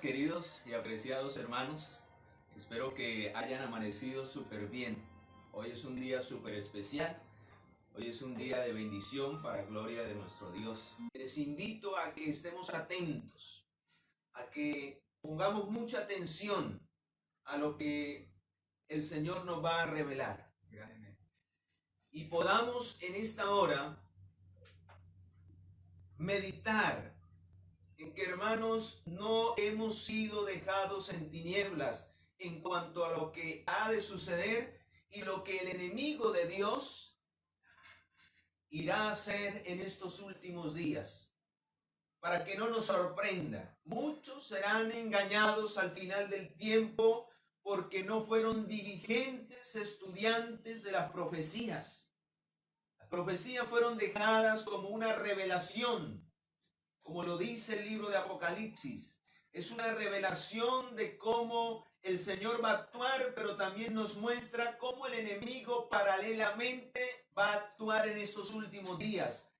Queridos y apreciados hermanos, espero que hayan amanecido súper bien. Hoy es un día súper especial, hoy es un día de bendición para gloria de nuestro Dios. Les invito a que estemos atentos, a que pongamos mucha atención a lo que el Señor nos va a revelar. Y podamos en esta hora meditar en que, hermanos, no hemos sido dejados en tinieblas en cuanto a lo que ha de suceder y lo que el enemigo de Dios irá a hacer en estos últimos días, para que no nos sorprenda. Muchos serán engañados al final del tiempo porque no fueron diligentes estudiantes de las profecías. Las profecías fueron dejadas como una revelación, como lo dice el libro de Apocalipsis. Es una revelación de cómo el Señor va a actuar, pero también nos muestra cómo el enemigo paralelamente va a actuar en estos últimos días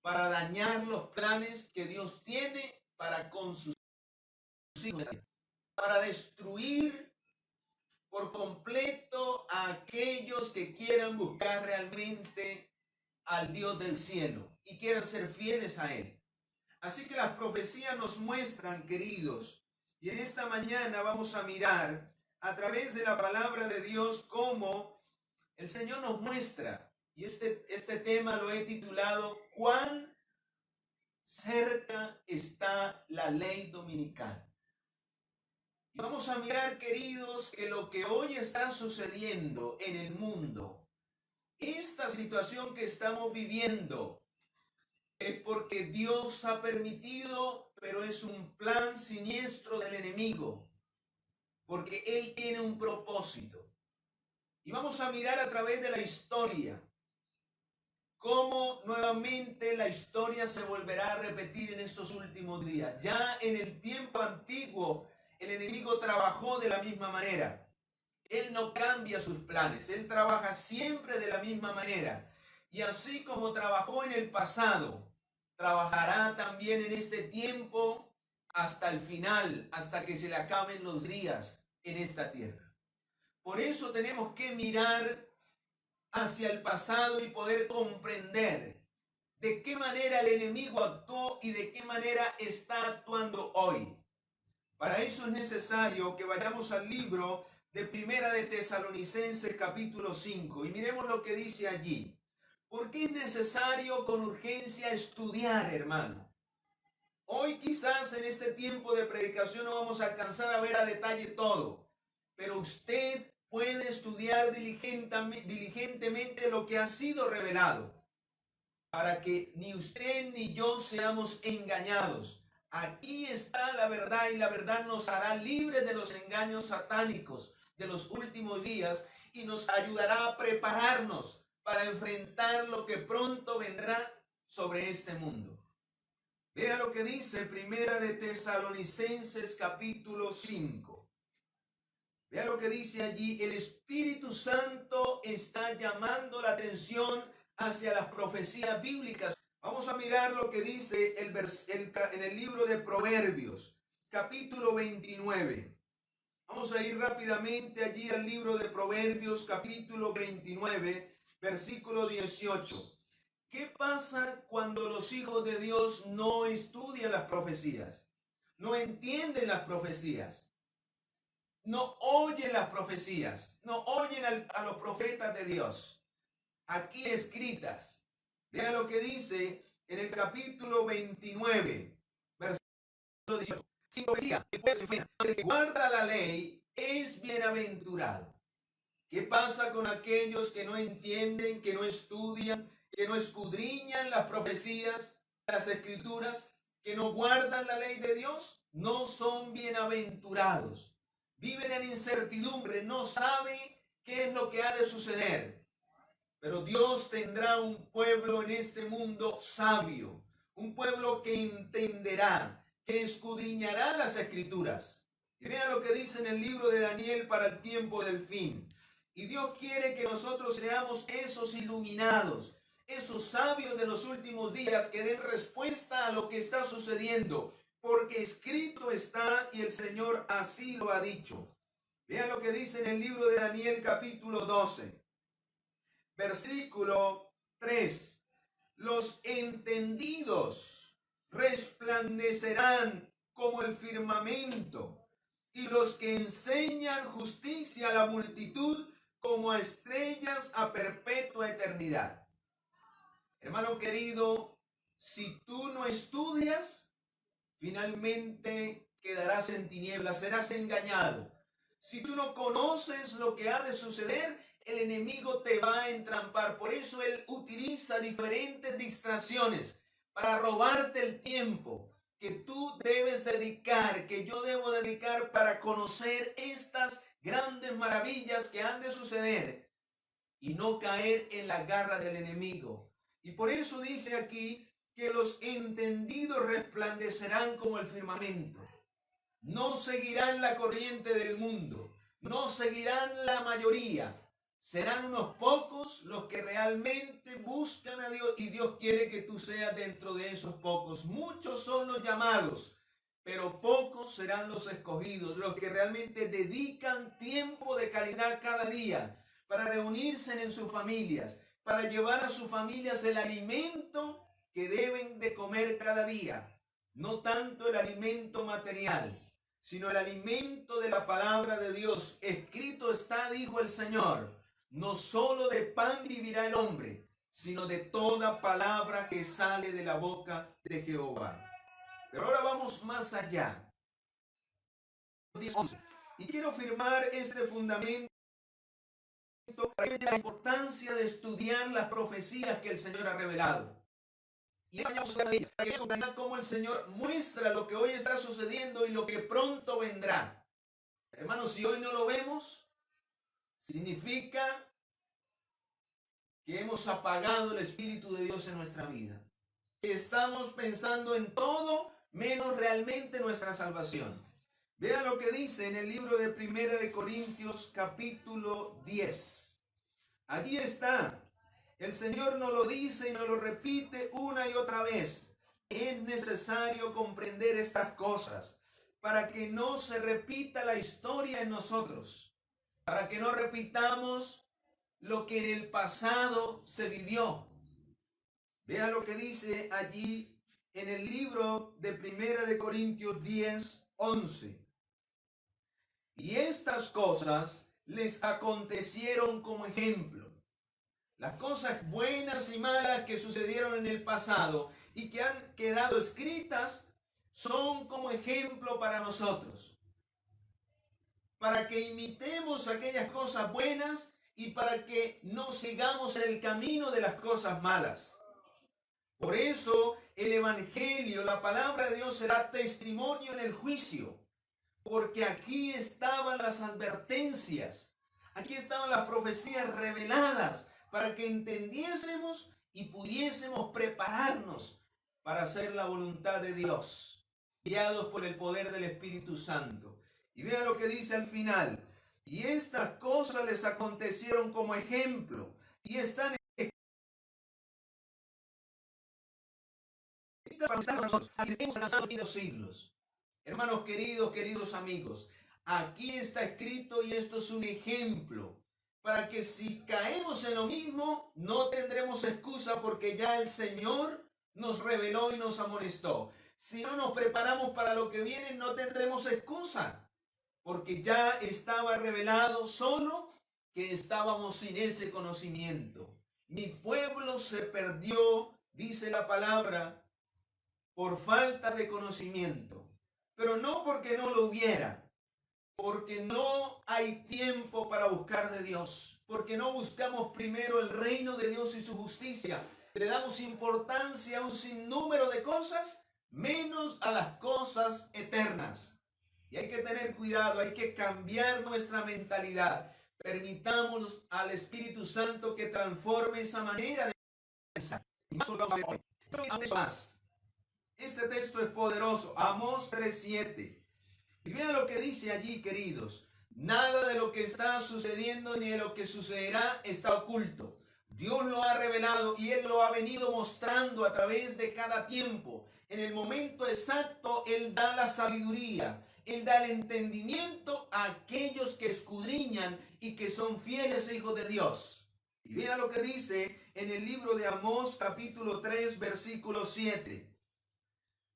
para dañar los planes que Dios tiene para con sus hijos, para destruir por completo a aquellos que quieran buscar realmente al Dios del cielo y quieran ser fieles a Él. Así que las profecías nos muestran, queridos, y en esta mañana vamos a mirar a través de la palabra de Dios cómo el Señor nos muestra. Y este tema lo he titulado ¿Cuán cerca está la ley dominical? Y vamos a mirar, queridos, que lo que hoy está sucediendo en el mundo, esta situación que estamos viviendo, es porque Dios ha permitido, pero es un plan siniestro del enemigo, porque Él tiene un propósito. Y vamos a mirar a través de la historia cómo nuevamente la historia se volverá a repetir en estos últimos días. Ya en el tiempo antiguo, el enemigo trabajó de la misma manera. Él no cambia sus planes, Él trabaja siempre de la misma manera. Y así como trabajó en el pasado, trabajará también en este tiempo hasta el final, hasta que se le acaben los días en esta tierra. Por eso tenemos que mirar hacia el pasado y poder comprender de qué manera el enemigo actuó y de qué manera está actuando hoy. Para eso es necesario que vayamos al libro de Primera de Tesalonicenses capítulo 5 y miremos lo que dice allí. ¿Por qué es necesario con urgencia estudiar, hermano? Hoy quizás en este tiempo de predicación no vamos a alcanzar a ver a detalle todo, pero usted puede estudiar diligentemente lo que ha sido revelado, para que ni usted ni yo seamos engañados. Aquí está la verdad y la verdad nos hará libres de los engaños satánicos de los últimos días y nos ayudará a prepararnos para enfrentar lo que pronto vendrá sobre este mundo. Vea lo que dice Primera de Tesalonicenses capítulo 5. Vea lo que dice allí. El Espíritu Santo está llamando la atención hacia las profecías bíblicas. Vamos a mirar lo que dice en el libro de Proverbios, capítulo 29. Vamos a ir rápidamente allí al libro de Proverbios, capítulo 29, versículo 18. ¿Qué pasa cuando los hijos de Dios no estudian las profecías? No entienden las profecías. No oyen las profecías. No oyen a los profetas de Dios. Aquí escritas. Vea lo que dice en el capítulo 29, versículo 18. Sin profecía, el que guarda la ley es bienaventurado. ¿Qué pasa con aquellos que no entienden, que no estudian, que no escudriñan las profecías, las escrituras, que no guardan la ley de Dios? No son bienaventurados. Viven en incertidumbre, no saben qué es lo que ha de suceder. Pero Dios tendrá un pueblo en este mundo sabio, un pueblo que entenderá, que escudriñará las escrituras. Y vea lo que dice en el libro de Daniel para el tiempo del fin. Y Dios quiere que nosotros seamos esos iluminados, esos sabios de los últimos días que den respuesta a lo que está sucediendo. porque escrito está y el Señor así lo ha dicho. Vean lo que dice en el libro de Daniel capítulo 12, versículo 3. Los entendidos resplandecerán como el firmamento, y los que enseñan justicia a la multitud como a estrellas a perpetua eternidad. Hermano querido, si tú no estudias, finalmente quedarás en tinieblas, serás engañado. Si tú no conoces lo que ha de suceder, el enemigo te va a entrampar. Por eso él utiliza diferentes distracciones para robarte el tiempo que tú debes dedicar, que yo debo dedicar para conocer estas grandes maravillas que han de suceder y no caer en la garra del enemigo. Y por eso dice aquí que los entendidos resplandecerán como el firmamento. No seguirán la corriente del mundo, no seguirán la mayoría. Serán unos pocos los que realmente buscan a Dios, y Dios quiere que tú seas dentro de esos pocos. Muchos son los llamados, pero pocos serán los escogidos, los que realmente dedican tiempo de calidad cada día para reunirse en sus familias, para llevar a sus familias el alimento que deben de comer cada día. No tanto el alimento material, sino el alimento de la palabra de Dios. Escrito está, dijo el Señor, no solo de pan vivirá el hombre, sino de toda palabra que sale de la boca de Jehová. Pero ahora vamos más allá. Y quiero firmar este fundamento para la importancia de estudiar las profecías que el Señor ha revelado. Y vamos a ver cómo el Señor muestra lo que hoy está sucediendo y lo que pronto vendrá. Hermanos, si hoy no lo vemos, significa que hemos apagado el Espíritu de Dios en nuestra vida. Que estamos pensando en todo menos realmente nuestra salvación. Vea lo que dice en el libro de Primera de Corintios capítulo 10. Allí está. El Señor nos lo dice y nos lo repite una y otra vez. Es necesario comprender estas cosas para que no se repita la historia en nosotros, para que no repitamos lo que en el pasado se vivió. Vea lo que dice allí en el libro de Primera de Corintios 10, 11. Y estas cosas les acontecieron como ejemplo. Las cosas buenas y malas que sucedieron en el pasado y que han quedado escritas son como ejemplo para nosotros, para que imitemos aquellas cosas buenas y para que no sigamos el camino de las cosas malas. Por eso el Evangelio, la palabra de Dios, será testimonio en el juicio, porque aquí estaban las advertencias, aquí estaban las profecías reveladas, para que entendiésemos y pudiésemos prepararnos para hacer la voluntad de Dios, guiados por el poder del Espíritu Santo. Y vea lo que dice al final. Y estas cosas les acontecieron como ejemplo y están para nosotros, hemos alcanzado los siglos. Hermanos queridos, queridos amigos, aquí está escrito y esto es un ejemplo para que si caemos en lo mismo, no tendremos excusa porque ya el Señor nos reveló y nos amonestó. Si no nos preparamos para lo que viene, no tendremos excusa, porque ya estaba revelado, solo que estábamos sin ese conocimiento. Mi pueblo se perdió, dice la palabra, por falta de conocimiento, pero no porque no lo hubiera, porque no hay tiempo para buscar de Dios, porque no buscamos primero el reino de Dios y su justicia. Le damos importancia a un sinnúmero de cosas, menos a las cosas eternas. Y hay que tener cuidado, hay que cambiar nuestra mentalidad. Permitamos al Espíritu Santo que transforme esa manera de pensar. Este texto es poderoso. Amós 3:7. Y vean lo que dice allí, queridos. Nada de lo que está sucediendo ni de lo que sucederá está oculto. Dios lo ha revelado y Él lo ha venido mostrando a través de cada tiempo. en el momento exacto, Él da la sabiduría, Él da el entendimiento a aquellos que escudriñan y que son fieles hijos de Dios. Y vea lo que dice en el libro de Amós, capítulo 3, versículo 7.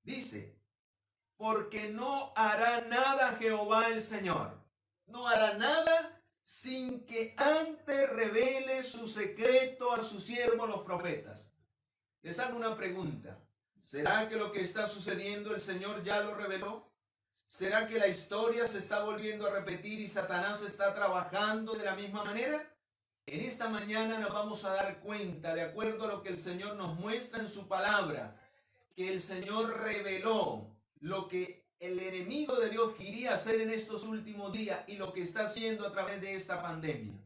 Dice: porque no hará nada Jehová el Señor, no hará nada sin que antes revele su secreto a sus siervos los profetas. Les hago una pregunta. ¿Será que lo que está sucediendo el Señor ya lo reveló? ¿Será que la historia se está volviendo a repetir y Satanás está trabajando de la misma manera? En esta mañana nos vamos a dar cuenta, de acuerdo a lo que el Señor nos muestra en su palabra, que el Señor reveló lo que el enemigo de Dios quería hacer en estos últimos días y lo que está haciendo a través de esta pandemia.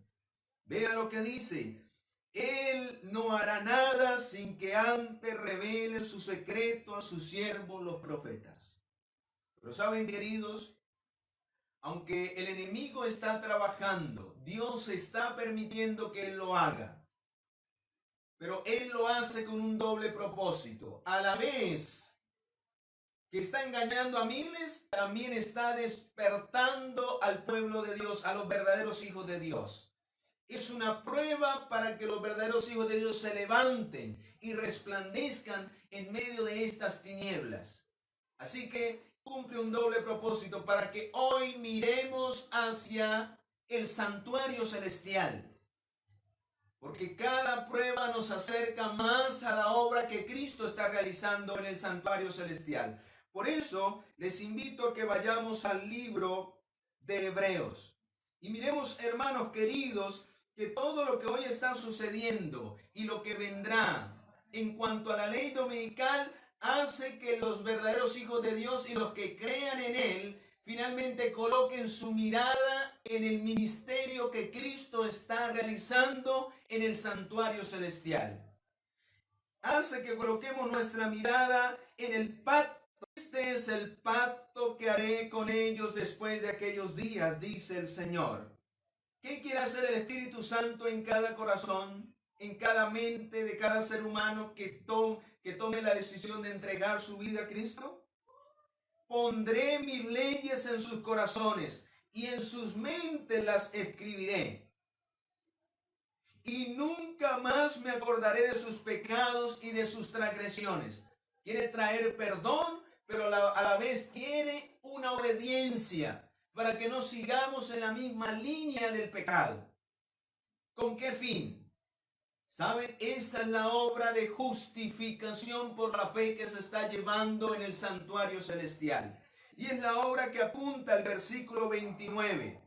Vea lo que dice: Él no hará nada sin que antes revele su secreto a sus siervos los profetas. Pero saben, queridos, aunque el enemigo está trabajando, Dios está permitiendo que Él lo haga. Pero Él lo hace con un doble propósito. A la vez que está engañando a miles, también está despertando al pueblo de Dios, a los verdaderos hijos de Dios. Es una prueba para que los verdaderos hijos de Dios se levanten y resplandezcan en medio de estas tinieblas. Así que cumple un doble propósito para que hoy miremos hacia el santuario celestial. Porque cada prueba nos acerca más a la obra que Cristo está realizando en el santuario celestial. Por eso les invito a que vayamos al libro de Hebreos. Y miremos, hermanos queridos, que todo lo que hoy está sucediendo y lo que vendrá en cuanto a la ley dominical hace que los verdaderos hijos de Dios y los que crean en Él finalmente coloquen su mirada en el ministerio que Cristo está realizando en el santuario celestial. Hace que coloquemos nuestra mirada en el pacto. Este es el pacto que haré con ellos después de aquellos días, dice el Señor. ¿Qué quiere hacer el Espíritu Santo en cada corazón, en cada mente de cada ser humano que tome la decisión de entregar su vida a Cristo? Pondré mis leyes en sus corazones y en sus mentes las escribiré. Y nunca más me acordaré de sus pecados y de sus transgresiones. Quiere traer perdón, pero a la vez quiere una obediencia para que no sigamos en la misma línea del pecado. ¿Con qué fin? ¿Saben? Esa es la obra de justificación por la fe que se está llevando en el santuario celestial. Y es la obra que apunta al versículo 29.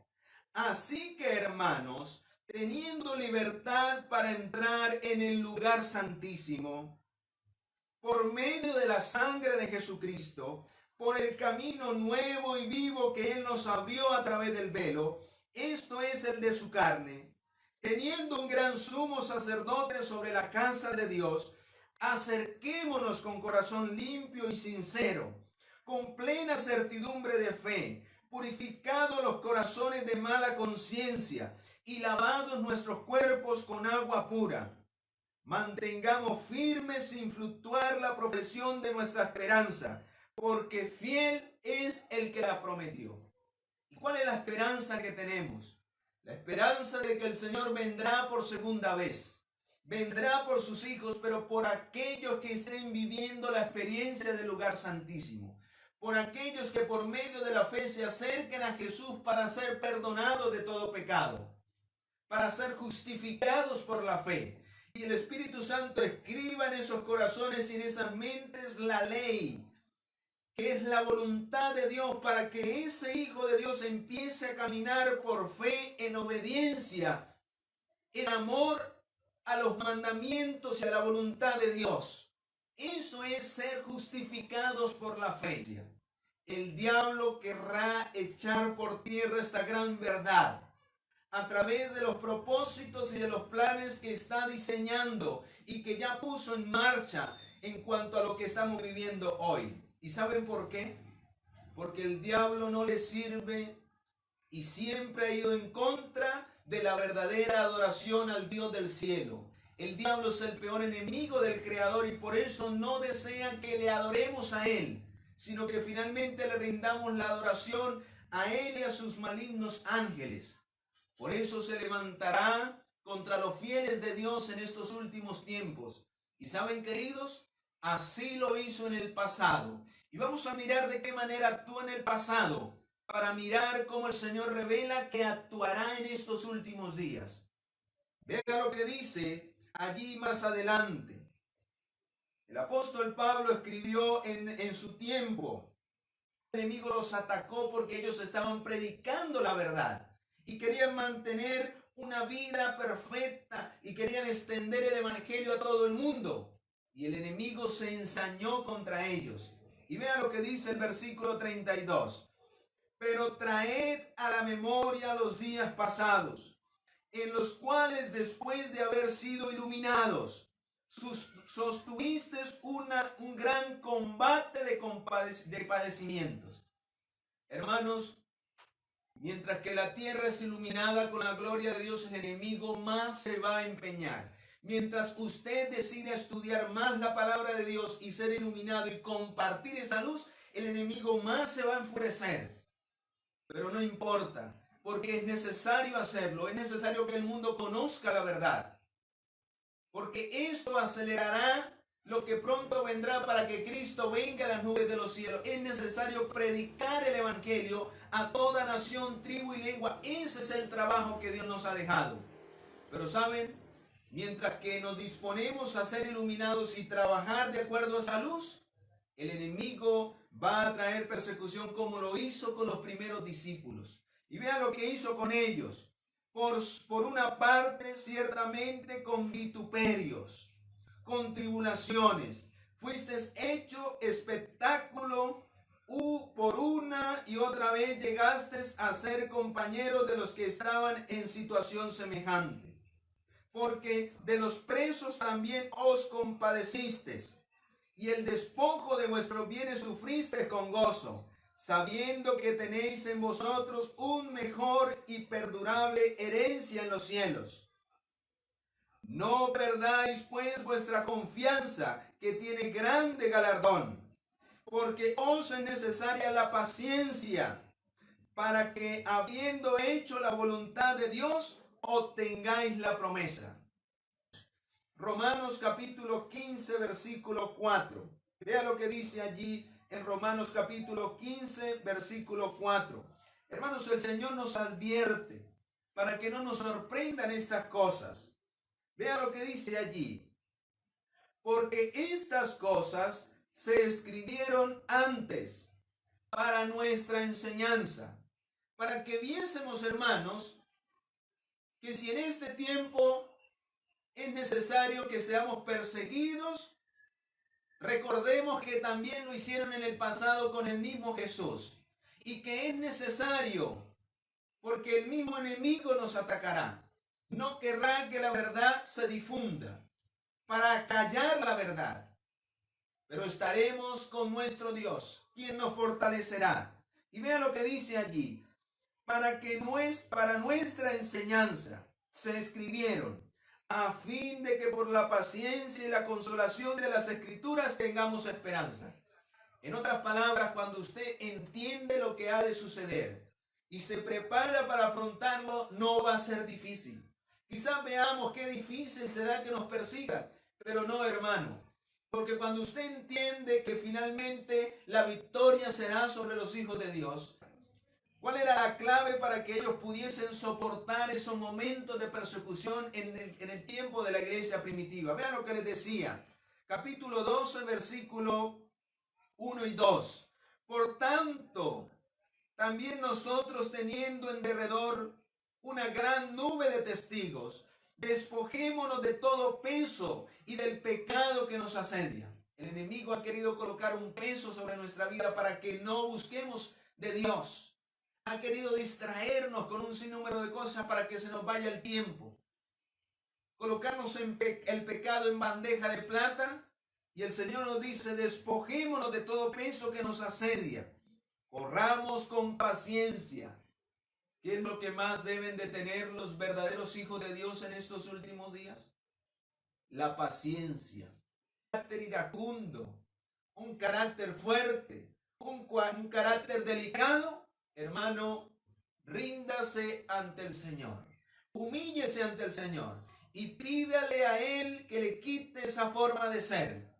Así que, hermanos, teniendo libertad para entrar en el lugar santísimo, por medio de la sangre de Jesucristo, por el camino nuevo y vivo que Él nos abrió a través del velo, esto es el de su carne, teniendo un gran sumo sacerdote sobre la casa de Dios, acerquémonos con corazón limpio y sincero, con plena certidumbre de fe, purificados los corazones de mala conciencia y lavados nuestros cuerpos con agua pura. Mantengamos firme sin fluctuar la profesión de nuestra esperanza, porque fiel es el que la prometió. ¿Y cuál es la esperanza que tenemos? La esperanza de que el Señor vendrá por segunda vez. Vendrá por sus hijos, pero por aquellos que estén viviendo la experiencia del lugar santísimo. Por aquellos que por medio de la fe se acerquen a Jesús para ser perdonados de todo pecado. Para ser justificados por la fe. Y el Espíritu Santo escriba en esos corazones y en esas mentes la ley, que es la voluntad de Dios, para que ese Hijo de Dios empiece a caminar por fe, en obediencia, en amor a los mandamientos y a la voluntad de Dios. Eso es ser justificados por la fe. El diablo querrá echar por tierra esta gran verdad a través de los propósitos y de los planes que está diseñando y que ya puso en marcha en cuanto a lo que estamos viviendo hoy. ¿Y saben por qué? Porque el diablo no le sirve y siempre ha ido en contra de la verdadera adoración al Dios del cielo. El diablo es el peor enemigo del Creador y por eso no desea que le adoremos a Él, sino que finalmente le rindamos la adoración a Él y a sus malignos ángeles. Por eso se levantará contra los fieles de Dios en estos últimos tiempos. Y saben, queridos, así lo hizo en el pasado. Y vamos a mirar de qué manera actuó en el pasado, para mirar cómo el Señor revela que actuará en estos últimos días. Vea lo que dice allí más adelante. El apóstol Pablo escribió en su tiempo. El enemigo los atacó porque ellos estaban predicando la verdad y querían mantener una vida perfecta y querían extender el evangelio a todo el mundo. Y el enemigo se ensañó contra ellos. Y vea lo que dice el versículo 32. Pero traed a la memoria los días pasados, en los cuales después de haber sido iluminados, sostuvisteis un gran combate de padecimientos. Hermanos, mientras que la tierra es iluminada con la gloria de Dios, el enemigo más se va a empeñar. Mientras usted decide estudiar más la palabra de Dios y ser iluminado y compartir esa luz, el enemigo más se va a enfurecer. Pero no importa, porque es necesario hacerlo, es necesario que el mundo conozca la verdad. Porque esto acelerará lo que pronto vendrá para que Cristo venga a las nubes de los cielos. Es necesario predicar el evangelio a toda nación, tribu y lengua. Ese es el trabajo que Dios nos ha dejado. Pero saben, mientras que nos disponemos a ser iluminados y trabajar de acuerdo a esa luz, el enemigo va a traer persecución como lo hizo con los primeros discípulos. Y vean lo que hizo con ellos. Por una parte, ciertamente con vituperios, con tribulaciones. Fuisteis hecho espectáculo por una y otra vez llegasteis a ser compañeros de los que estaban en situación semejante. Porque de los presos también os compadecisteis, y el despojo de vuestros bienes sufriste con gozo, sabiendo que tenéis en vosotros un mejor y perdurable herencia en los cielos. No perdáis pues vuestra confianza, que tiene grande galardón, porque os es necesaria la paciencia, para que habiendo hecho la voluntad de Dios, obtengáis la promesa. Romanos capítulo 15, versículo 4. Vea lo que dice allí en Romanos capítulo 15, versículo 4. Hermanos, el Señor nos advierte para que no nos sorprendan estas cosas. Vea lo que dice allí. Porque estas cosas se escribieron antes para nuestra enseñanza, para que viésemos, hermanos, que si en este tiempo es necesario que seamos perseguidos, recordemos que también lo hicieron en el pasado con el mismo Jesús, y que es necesario, porque el mismo enemigo nos atacará. No querrá que la verdad se difunda para callar la verdad, pero estaremos con nuestro Dios, quien nos fortalecerá. Y vea lo que dice allí: para nuestra enseñanza se escribieron, a fin de que por la paciencia y la consolación de las Escrituras tengamos esperanza. En otras palabras, cuando usted entiende lo que ha de suceder y se prepara para afrontarlo, no va a ser difícil. Quizás veamos qué difícil será que nos persigan, pero no, hermano, porque cuando usted entiende que finalmente la victoria será sobre los hijos de Dios, ¿cuál era la clave para que ellos pudiesen soportar esos momentos de persecución en el tiempo de la iglesia primitiva? Vean lo que les decía. Capítulo 12, versículo 1 y 2. Por tanto, también nosotros, teniendo en derredor una gran nube de testigos, despojémonos de todo peso y del pecado que nos asedia. El enemigo ha querido colocar un peso sobre nuestra vida para que no busquemos de Dios. Ha querido distraernos con un sinnúmero de cosas para que se nos vaya el tiempo. Colocarnos el pecado en bandeja de plata, y el Señor nos dice: despojémonos de todo peso que nos asedia. Corramos con paciencia. ¿Qué es lo que más deben de tener los verdaderos hijos de Dios en estos últimos días? la paciencia, un carácter iracundo, un carácter fuerte, un carácter delicado, hermano, ríndase ante el Señor, humíllese ante el Señor y pídale a Él que le quite esa forma de ser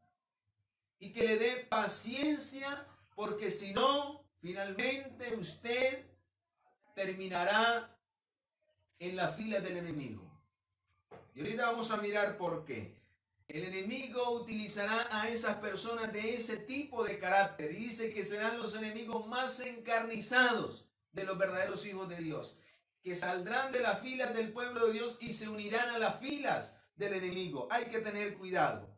y que le dé paciencia, porque si no, finalmente usted terminará en la fila del enemigo. Y ahorita vamos a mirar por qué. El enemigo utilizará a esas personas de ese tipo de carácter y dice que serán los enemigos más encarnizados de los verdaderos hijos de Dios, que saldrán de las filas del pueblo de Dios y se unirán a las filas del enemigo. Hay que tener cuidado.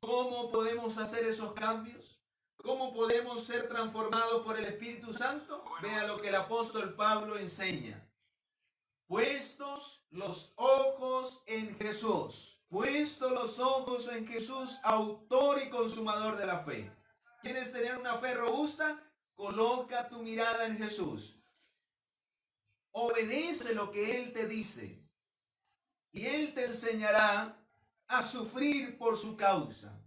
¿Cómo podemos hacer esos cambios? ¿Cómo podemos ser transformados por el Espíritu Santo? Vea lo que el apóstol Pablo enseña. Puestos los ojos en Jesús. Puestos los ojos en Jesús, autor y consumador de la fe. ¿Quieres tener una fe robusta? Coloca tu mirada en Jesús. Obedece lo que Él te dice. Y Él te enseñará a sufrir por su causa.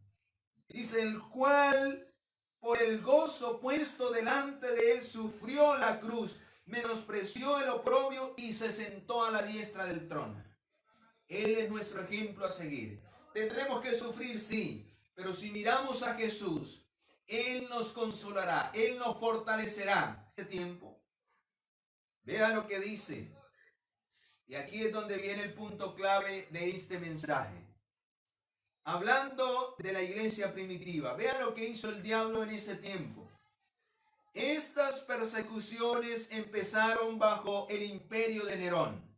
Dice, el cual por el gozo puesto delante de Él sufrió la cruz, menospreció el oprobio y se sentó a la diestra del trono. Él es nuestro ejemplo a seguir. Tendremos que sufrir, sí, pero si miramos a Jesús, Él nos consolará, Él nos fortalecerá. Este tiempo, vea lo que dice. Y aquí es donde viene el punto clave de este mensaje. Hablando de la iglesia primitiva, vea lo que hizo el diablo en ese tiempo. Estas persecuciones empezaron bajo el imperio de Nerón,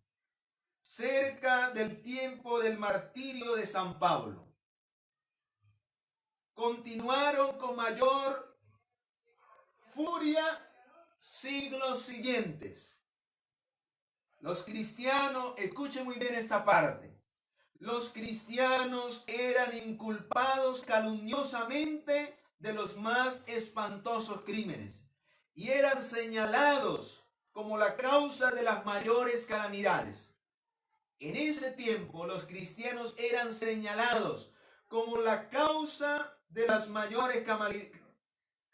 cerca del tiempo del martirio de San Pablo. Continuaron con mayor furia siglos siguientes. Los cristianos, escuchen muy bien esta parte, los cristianos eran inculpados calumniosamente de los más espantosos crímenes y eran señalados como la causa de las mayores calamidades. En ese tiempo los cristianos eran señalados como la causa de las mayores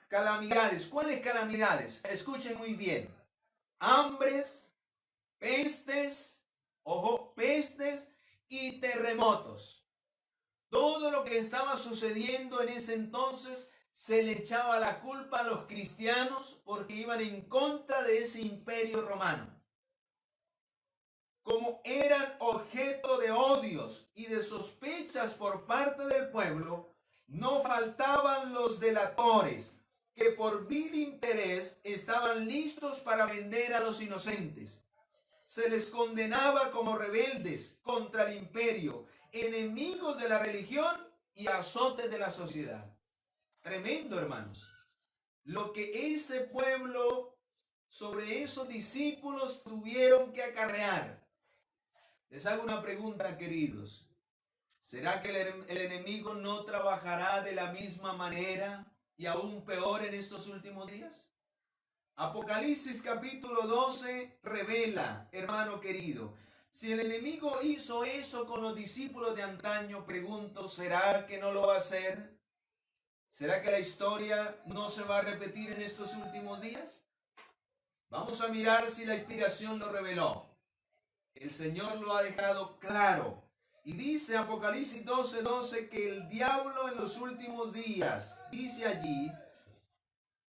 calamidades. ¿Cuáles calamidades? Escuchen muy bien. Hambres, pestes, ojo, pestes y terremotos. Todo lo que estaba sucediendo en ese entonces se le echaba la culpa a los cristianos porque iban en contra de ese imperio romano. Como eran objeto de odios y de sospechas por parte del pueblo, no faltaban los delatores que por vil interés estaban listos para vender a los inocentes. Se les condenaba como rebeldes contra el imperio, enemigos de la religión y azotes de la sociedad. Tremendo, hermanos. Lo que ese pueblo sobre esos discípulos tuvieron que acarrear. Les hago una pregunta, queridos. ¿Será que el enemigo no trabajará de la misma manera y aún peor en estos últimos días? Apocalipsis capítulo 12 revela, hermano querido, si el enemigo hizo eso con los discípulos de antaño, pregunto, ¿será que no lo va a hacer? ¿Será que la historia no se va a repetir en estos últimos días? Vamos a mirar si la inspiración lo reveló. El Señor lo ha dejado claro. Y dice Apocalipsis 12:12 que el diablo en los últimos días, dice allí,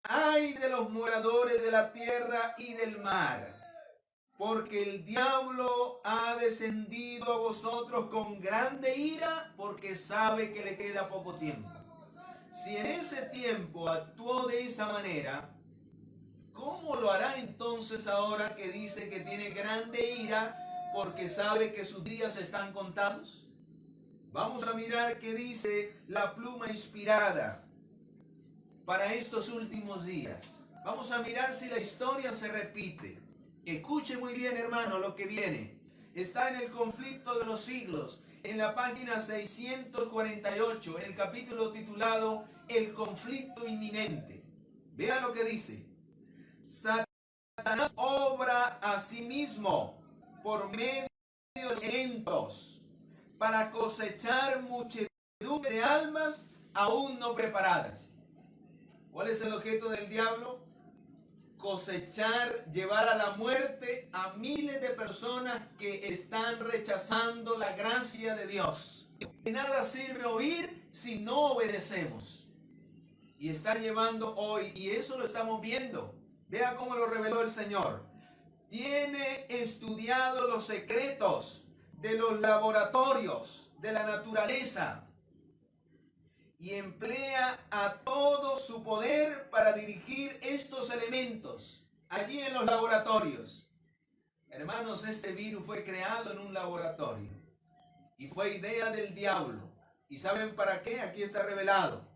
ay de los moradores de la tierra y del mar, porque el diablo ha descendido a vosotros con grande ira, porque sabe que le queda poco tiempo. Si en ese tiempo actuó de esa manera, ¿cómo lo hará entonces ahora que dice que tiene grande ira porque sabe que sus días están contados? Vamos a mirar qué dice la pluma inspirada para estos últimos días. Vamos a mirar si la historia se repite. Escuche muy bien, hermano, lo que viene. Está en el conflicto de los siglos, en la página 648, en el capítulo titulado El conflicto inminente. Vea lo que dice. Satanás obra a sí mismo por medio de elementos para cosechar muchedumbre de almas aún no preparadas. ¿Cuál es el objeto del diablo? Cosechar, llevar a la muerte a miles de personas que están rechazando la gracia de Dios. De nada sirve oír si no obedecemos. Y está llevando hoy, y eso lo estamos viendo. Vea cómo lo reveló el Señor. Tiene estudiado los secretos de los laboratorios de la naturaleza y emplea a todo su poder para dirigir estos elementos allí en los laboratorios. Hermanos, este virus fue creado en un laboratorio y fue idea del diablo. ¿Y saben para qué? Aquí está revelado.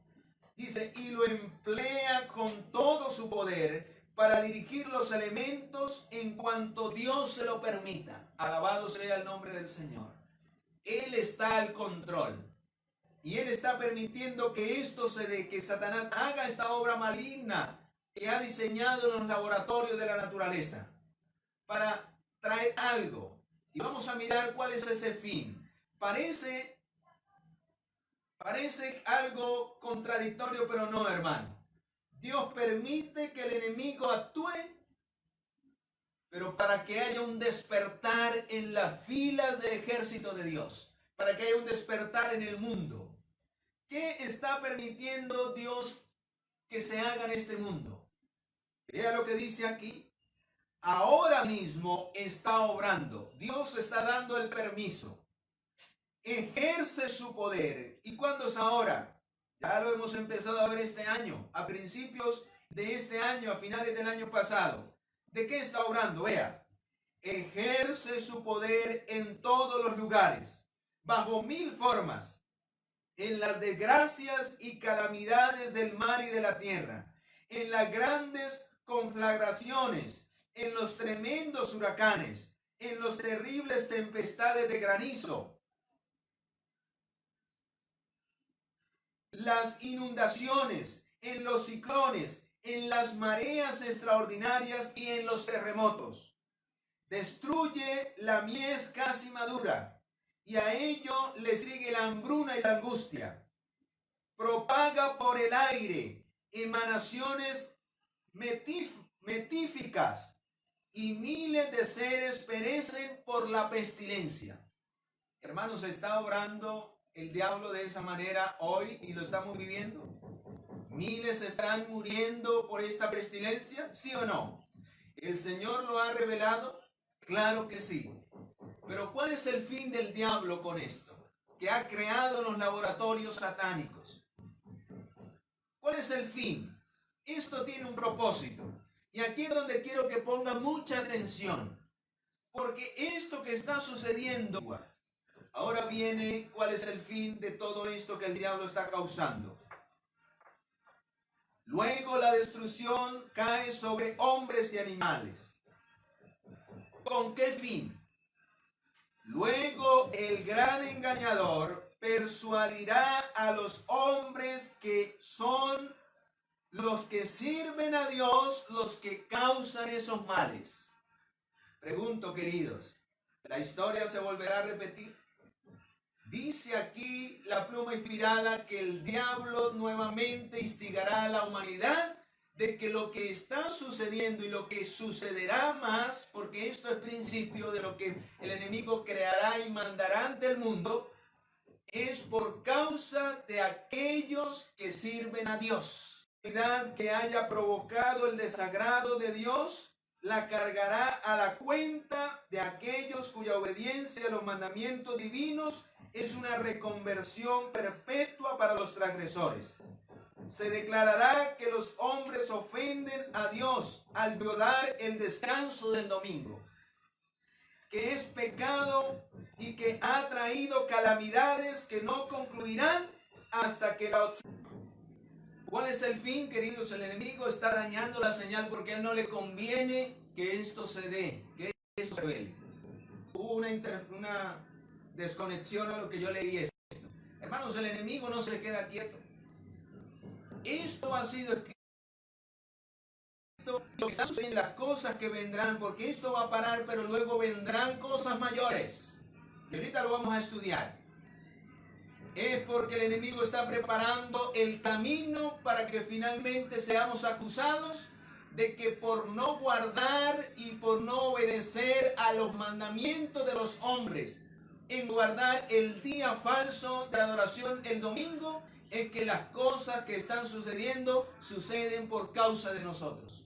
Dice, y lo emplea con todo su poder para dirigir los elementos en cuanto Dios se lo permita. Alabado sea el nombre del Señor. Él está al control. Y Él está permitiendo que esto se dé, que Satanás haga esta obra maligna que ha diseñado en los laboratorios de la naturaleza para traer algo. Y vamos a mirar cuál es ese fin. Parece algo contradictorio, pero no, hermano. Dios permite que el enemigo actúe, pero para que haya un despertar en las filas del ejército de Dios, para que haya un despertar en el mundo. ¿Qué está permitiendo Dios que se haga en este mundo? Vea lo que dice aquí. Ahora mismo está obrando. Dios está dando el permiso. Ejerce su poder. ¿Y cuándo es ahora? Ya lo hemos empezado a ver este año, a principios de este año, a finales del año pasado. ¿De qué está obrando? Vea. Ejerce su poder en todos los lugares, bajo 1000 formas. En las desgracias y calamidades del mar y de la tierra, en las grandes conflagraciones, en los tremendos huracanes, en los terribles tempestades de granizo, las inundaciones, en los ciclones, en las mareas extraordinarias y en los terremotos. Destruye la mies casi madura, y a ello le sigue la hambruna y la angustia. Propaga por el aire emanaciones metíficas, y miles de seres perecen por la pestilencia. Hermanos, ¿está obrando el diablo de esa manera hoy y lo estamos viviendo? ¿Miles están muriendo por esta pestilencia? ¿Sí o no? ¿El Señor lo ha revelado? Claro que sí. Pero ¿cuál es el fin del diablo con esto? Que ha creado los laboratorios satánicos. ¿Cuál es el fin? Esto tiene un propósito. Y aquí es donde quiero que pongan mucha atención. Porque esto que está sucediendo, ahora viene cuál es el fin de todo esto que el diablo está causando. Luego la destrucción cae sobre hombres y animales. ¿Con qué fin? Luego el gran engañador persuadirá a los hombres que son los que sirven a Dios, los que causan esos males. Pregunto, queridos, ¿la historia se volverá a repetir? Dice aquí la pluma inspirada que el diablo nuevamente instigará a la humanidad de que lo que está sucediendo y lo que sucederá más, porque esto es principio de lo que el enemigo creará y mandará ante el mundo, es por causa de aquellos que sirven a Dios. La humanidad que haya provocado el desagrado de Dios la cargará a la cuenta de aquellos cuya obediencia a los mandamientos divinos es una reconversión perpetua para los transgresores. Se declarará que los hombres ofenden a Dios al violar el descanso del domingo, que es pecado y que ha traído calamidades que no concluirán hasta que la... ¿Cuál es el fin, queridos? El enemigo está dañando la señal porque a él no le conviene que esto se dé, que esto se vele. Hubo una desconexión a lo que yo leí esto. Hermanos, el enemigo no se queda quieto. Esto ha sido escrito, lo que está sucediendo, las cosas que vendrán, porque esto va a parar, pero luego vendrán cosas mayores. Y ahorita lo vamos a estudiar. Es porque el enemigo está preparando el camino para que finalmente seamos acusados de que por no guardar y por no obedecer a los mandamientos de los hombres, en guardar el día falso de adoración el domingo, es que las cosas que están sucediendo suceden por causa de nosotros.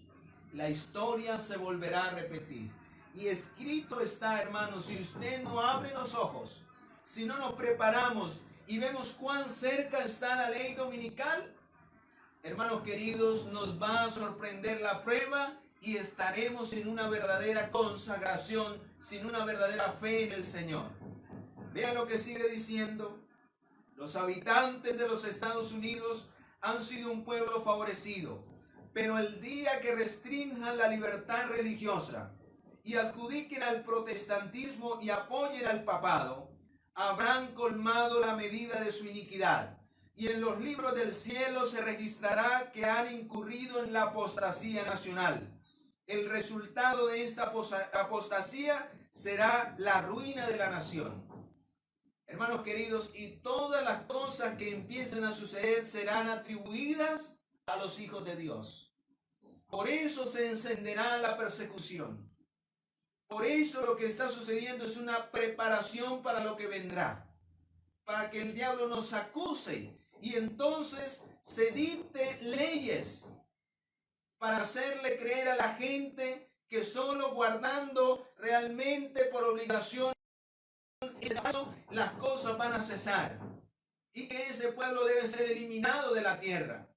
La historia se volverá a repetir. Y escrito está, hermanos, si usted no abre los ojos, si no nos preparamos y vemos cuán cerca está la ley dominical, hermanos queridos, nos va a sorprender la prueba y estaremos sin una verdadera consagración, sin una verdadera fe en el Señor. Vean lo que sigue diciendo. Los habitantes de los Estados Unidos han sido un pueblo favorecido, pero el día que restrinjan la libertad religiosa y adjudiquen al protestantismo y apoyen al papado, habrán colmado la medida de su iniquidad. Y en los libros del cielo se registrará que han incurrido en la apostasía nacional. El resultado de esta apostasía será la ruina de la nación. Hermanos queridos, y todas las cosas que empiecen a suceder serán atribuidas a los hijos de Dios. Por eso se encenderá la persecución. Por eso lo que está sucediendo es una preparación para lo que vendrá. Para que el diablo nos acuse y entonces se dicte leyes para hacerle creer a la gente que solo guardando realmente por obligación las cosas van a cesar y que ese pueblo debe ser eliminado de la tierra.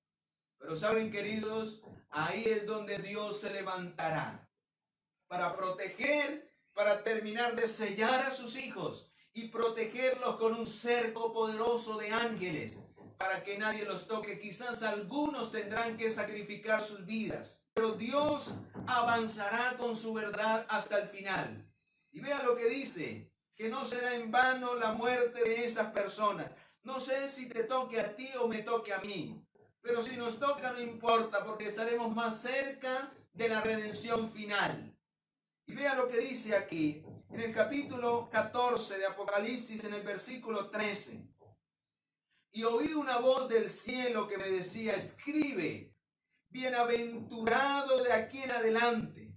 Pero saben, queridos, ahí es donde Dios se levantará para proteger, para terminar de sellar a sus hijos y protegerlos con un cerco poderoso de ángeles para que nadie los toque. Quizás algunos tendrán que sacrificar sus vidas, pero Dios avanzará con su verdad hasta el final. Y vea lo que dice, que no será en vano la muerte de esas personas. No sé si te toque a ti o me toque a mí, pero si nos toca no importa, porque estaremos más cerca de la redención final. Y vea lo que dice aquí, en el capítulo 14 de Apocalipsis, en el versículo 13. Y oí una voz del cielo que me decía, escribe, bienaventurado de aquí en adelante.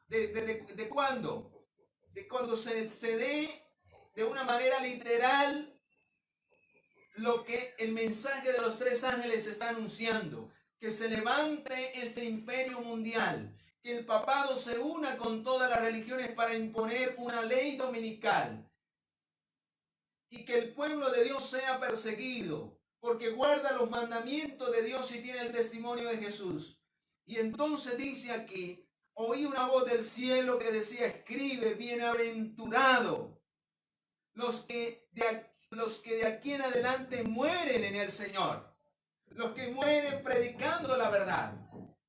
¿De cuándo? De cuando se dé de una manera literal lo que el mensaje de los tres ángeles está anunciando, que se levante este imperio mundial, que el papado se una con todas las religiones para imponer una ley dominical y que el pueblo de Dios sea perseguido porque guarda los mandamientos de Dios y tiene el testimonio de Jesús. Y entonces dice aquí, oí una voz del cielo que decía, escribe, bienaventurado los que de aquí en adelante mueren en el Señor, los que mueren predicando la verdad,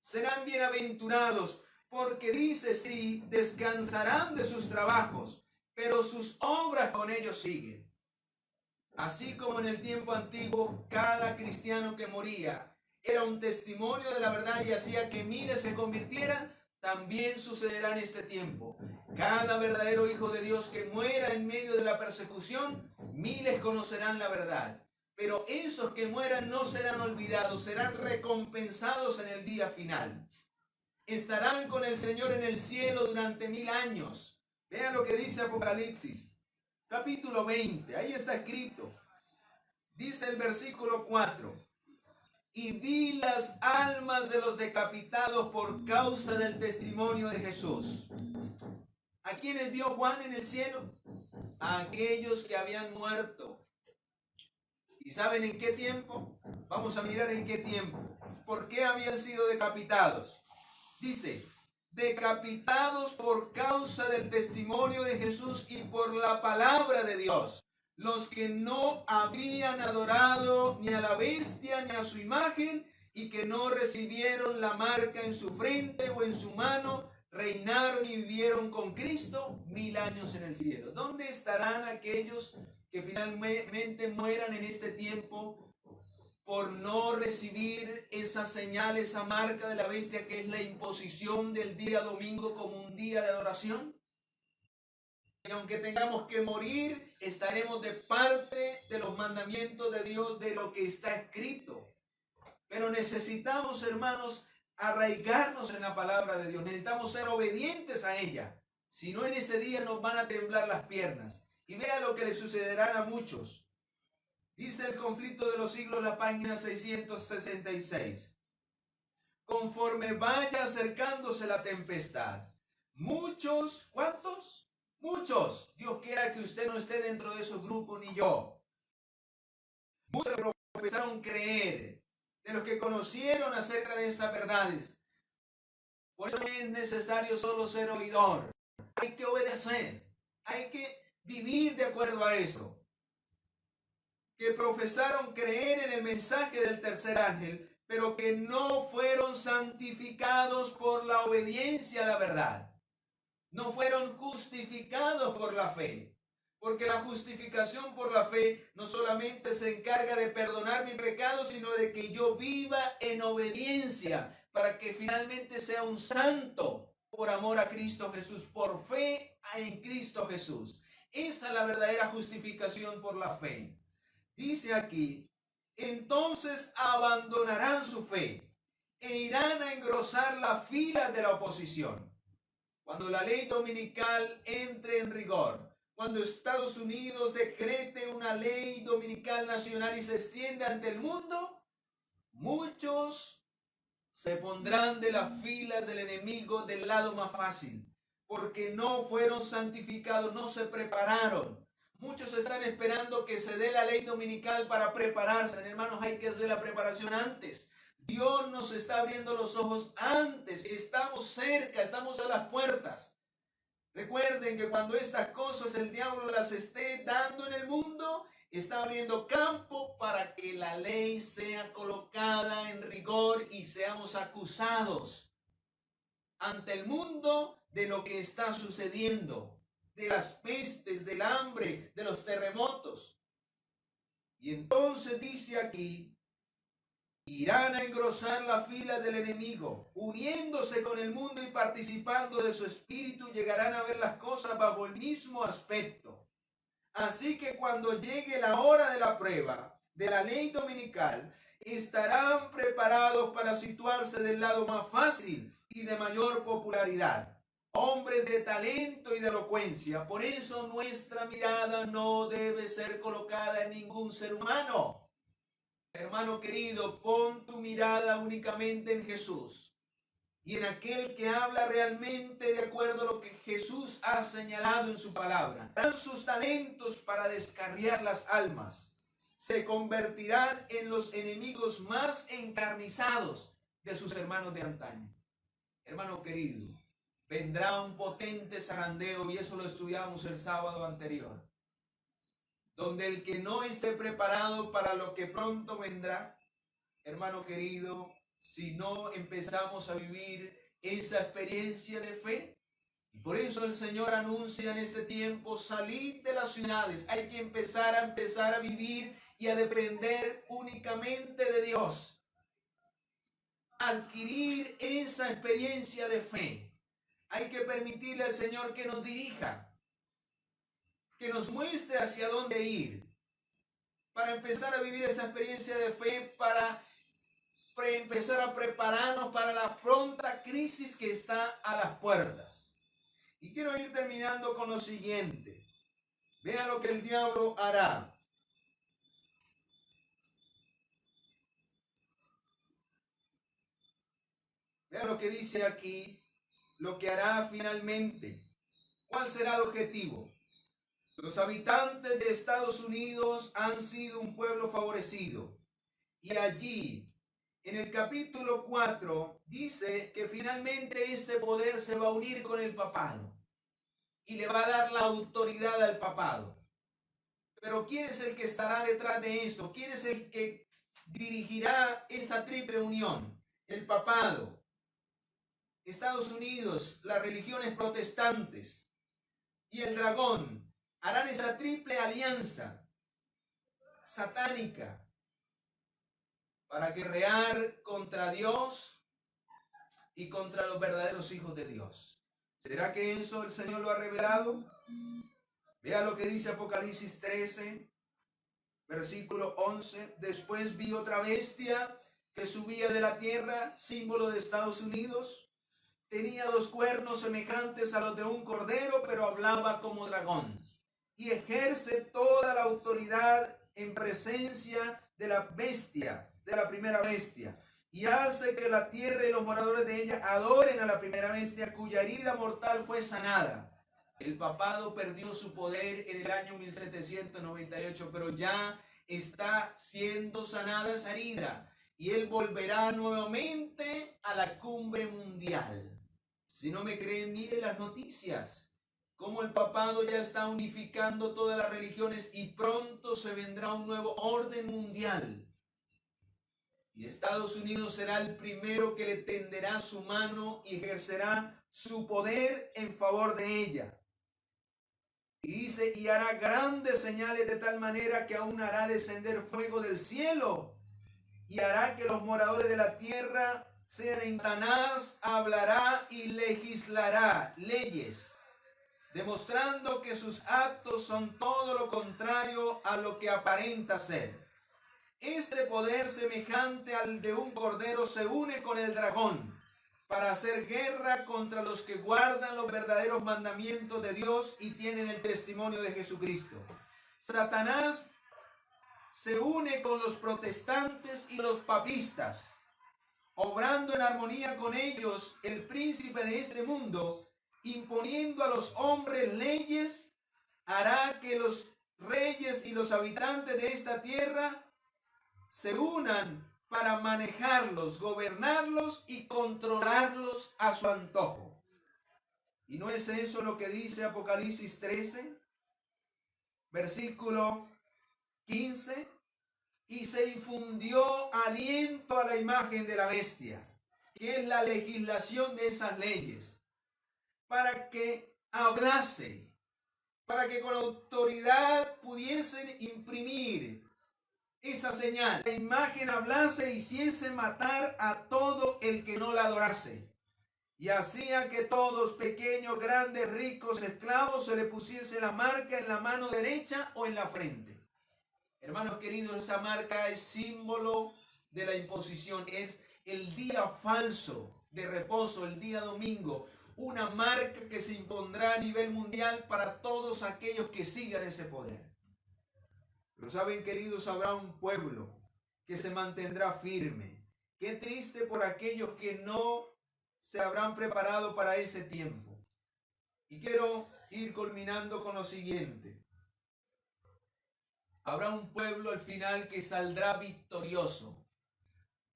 serán bienaventurados, porque dice, sí, descansarán de sus trabajos, pero sus obras con ellos siguen. Así como en el tiempo antiguo, cada cristiano que moría era un testimonio de la verdad y hacía que miles se convirtieran, también sucederá en este tiempo. Cada verdadero hijo de Dios que muera en medio de la persecución, miles conocerán la verdad. Pero esos que mueran no serán olvidados, serán recompensados en el día final. Estarán con el Señor en el cielo durante 1000 años. Vean lo que dice Apocalipsis, capítulo 20, ahí está escrito. Dice el versículo 4. Y vi las almas de los decapitados por causa del testimonio de Jesús. ¿A quiénes vio Juan en el cielo? A aquellos que habían muerto. ¿Y saben en qué tiempo? Vamos a mirar en qué tiempo. ¿Por qué habían sido decapitados? Dice, decapitados por causa del testimonio de Jesús y por la palabra de Dios. Los que no habían adorado ni a la bestia ni a su imagen y que no recibieron la marca en su frente o en su mano, reinaron y vivieron con Cristo 1000 años en el cielo. ¿Dónde estarán aquellos que finalmente mueran en este tiempo por no recibir esa señal, esa marca de la bestia, que es la imposición del día domingo como un día de adoración? Y aunque tengamos que morir, estaremos de parte de los mandamientos de Dios, de lo que está escrito. Pero necesitamos, hermanos, arraigarnos en la palabra de Dios. Necesitamos ser obedientes a ella. Si no, en ese día nos van a temblar las piernas. Y vea lo que le sucederá a muchos. Dice el conflicto de los siglos, la página 666. Conforme vaya acercándose la tempestad, muchos, ¿cuántos? Muchos. Dios quiera que usted no esté dentro de esos grupos, ni yo. Muchos profesaron creer, de los que conocieron acerca de estas verdades. Por eso no es necesario solo ser oidor. Hay que obedecer. Hay que vivir de acuerdo a eso. Que profesaron creer en el mensaje del tercer ángel, pero que no fueron santificados por la obediencia a la verdad. No fueron justificados por la fe. Porque la justificación por la fe no solamente se encarga de perdonar mi pecado, sino de que yo viva en obediencia para que finalmente sea un santo por amor a Cristo Jesús, por fe en Cristo Jesús. Esa es la verdadera justificación por la fe. Dice aquí, entonces abandonarán su fe e irán a engrosar la fila de la oposición. Cuando la ley dominical entre en rigor, cuando Estados Unidos decrete una ley dominical nacional y se extienda ante el mundo, muchos se pondrán de las filas del enemigo del lado más fácil, porque no fueron santificados, no se prepararon. Muchos están esperando que se dé la ley dominical para prepararse. Hermanos, hay que hacer la preparación antes. Dios nos está abriendo los ojos antes. Estamos cerca, estamos a las puertas. Recuerden que cuando estas cosas el diablo las esté dando en el mundo, está abriendo campo para que la ley sea colocada en rigor y seamos acusados ante el mundo de lo que está sucediendo, de las pestes, del hambre, de los terremotos. Y entonces dice aquí, irán a engrosar la fila del enemigo, uniéndose con el mundo y participando de su espíritu, llegarán a ver las cosas bajo el mismo aspecto. Así que cuando llegue la hora de la prueba de la ley dominical, estarán preparados para situarse del lado más fácil y de mayor popularidad. Hombres de talento y de elocuencia. Por eso nuestra mirada no debe ser colocada en ningún ser humano. Hermano querido, pon tu mirada únicamente en Jesús y en aquel que habla realmente de acuerdo a lo que Jesús ha señalado en su palabra. Dan sus talentos para descarriar las almas. Se convertirán en los enemigos más encarnizados de sus hermanos de antaño. Hermano querido, vendrá un potente zarandeo, y eso lo estudiamos el sábado anterior, donde el que no esté preparado para lo que pronto vendrá, hermano querido, si no empezamos a vivir esa experiencia de fe. Y por eso el Señor anuncia en este tiempo, salid de las ciudades. Hay que empezar a vivir y a depender únicamente de Dios. Adquirir esa experiencia de fe. Hay que permitirle al Señor que nos dirija, que nos muestre hacia dónde ir, para empezar a vivir esa experiencia de fe, para empezar a prepararnos para la pronta crisis que está a las puertas. Y quiero ir terminando con lo siguiente. Vea lo que el diablo hará. Vea lo que dice aquí, lo que hará finalmente. ¿Cuál será el objetivo? Los habitantes de Estados Unidos han sido un pueblo favorecido. Y allí, en el capítulo 4, dice que finalmente este poder se va a unir con el papado y le va a dar la autoridad al papado. Pero ¿quién es el que estará detrás de esto? ¿Quién es el que dirigirá esa triple unión? El papado, Estados Unidos, las religiones protestantes y el dragón harán esa triple alianza satánica para guerrear contra Dios y contra los verdaderos hijos de Dios. ¿Será que eso el Señor lo ha revelado? Vea lo que dice Apocalipsis 13, versículo 11. Después vi otra bestia que subía de la tierra, símbolo de Estados Unidos. Tenía 2 cuernos semejantes a los de un cordero, pero hablaba como dragón. Y ejerce toda la autoridad en presencia de la bestia, de la primera bestia. Y hace que la tierra y los moradores de ella adoren a la primera bestia, cuya herida mortal fue sanada. El papado perdió su poder en el año 1798, pero ya está siendo sanada esa herida. Y él volverá nuevamente a la cumbre mundial. Si no me creen, mire las noticias. Cómo el papado ya está unificando todas las religiones y pronto se vendrá un nuevo orden mundial. Y Estados Unidos será el primero que le tenderá su mano y ejercerá su poder en favor de ella. Y dice, y hará grandes señales de tal manera que aún hará descender fuego del cielo y hará que los moradores de la tierra sean en Satanás, hablará y legislará leyes, demostrando que sus actos son todo lo contrario a lo que aparenta ser. Este poder semejante al de un cordero se une con el dragón para hacer guerra contra los que guardan los verdaderos mandamientos de Dios y tienen el testimonio de Jesucristo. Satanás se une con los protestantes y los papistas, obrando en armonía con ellos, el príncipe de este mundo, imponiendo a los hombres leyes, hará que los reyes y los habitantes de esta tierra se unan para manejarlos, gobernarlos y controlarlos a su antojo. ¿Y no es eso lo que dice Apocalipsis 13, versículo 15? Y se infundió aliento a la imagen de la bestia, que es la legislación de esas leyes, para que hablase, para que con autoridad pudiesen imprimir esa señal. La imagen hablase y hiciese matar a todo el que no la adorase. Y hacía que todos, pequeños, grandes, ricos, esclavos, se le pusiese la marca en la mano derecha o en la frente. Hermanos queridos, esa marca es símbolo de la imposición. Es el día falso de reposo, el día domingo. Una marca que se impondrá a nivel mundial para todos aquellos que sigan ese poder. Pero saben, queridos, habrá un pueblo que se mantendrá firme. Qué triste por aquellos que no se habrán preparado para ese tiempo. Y quiero ir culminando con lo siguiente. Habrá un pueblo al final que saldrá victorioso.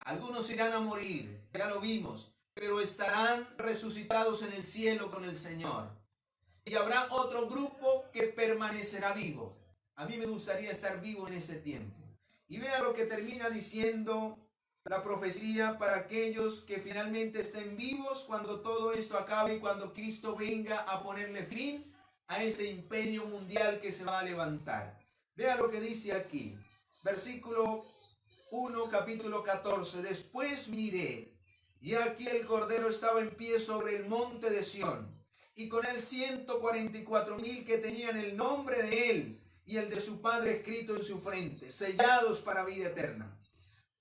Algunos irán a morir, ya lo vimos, pero estarán resucitados en el cielo con el Señor. Y habrá otro grupo que permanecerá vivo. A mí me gustaría estar vivo en ese tiempo. Y vea lo que termina diciendo la profecía para aquellos que finalmente estén vivos cuando todo esto acabe y cuando Cristo venga a ponerle fin a ese imperio mundial que se va a levantar. Vea lo que dice aquí, versículo 1, capítulo 14. Después miré, y aquí el Cordero estaba en pie sobre el monte de Sión, y con él 144,000 que tenían el nombre de él y el de su Padre escrito en su frente, sellados para vida eterna.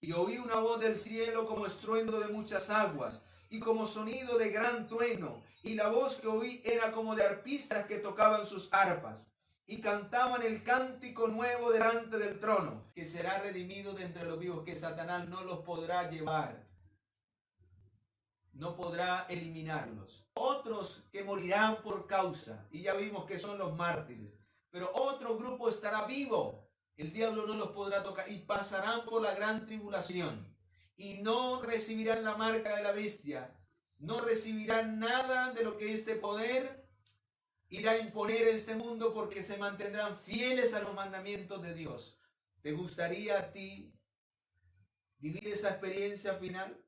Y oí una voz del cielo como estruendo de muchas aguas, y como sonido de gran trueno, y la voz que oí era como de arpistas que tocaban sus arpas, y cantaban el cántico nuevo delante del trono, que será redimido de entre los vivos, que Satanás no los podrá llevar, no podrá eliminarlos. Otros que morirán por causa, y ya vimos que son los mártires, pero otro grupo estará vivo. El diablo no los podrá tocar y pasarán por la gran tribulación y no recibirán la marca de la bestia, no recibirán nada de lo que este poder irá a imponer en este mundo, porque se mantendrán fieles a los mandamientos de Dios. ¿Te gustaría a ti vivir esa experiencia final?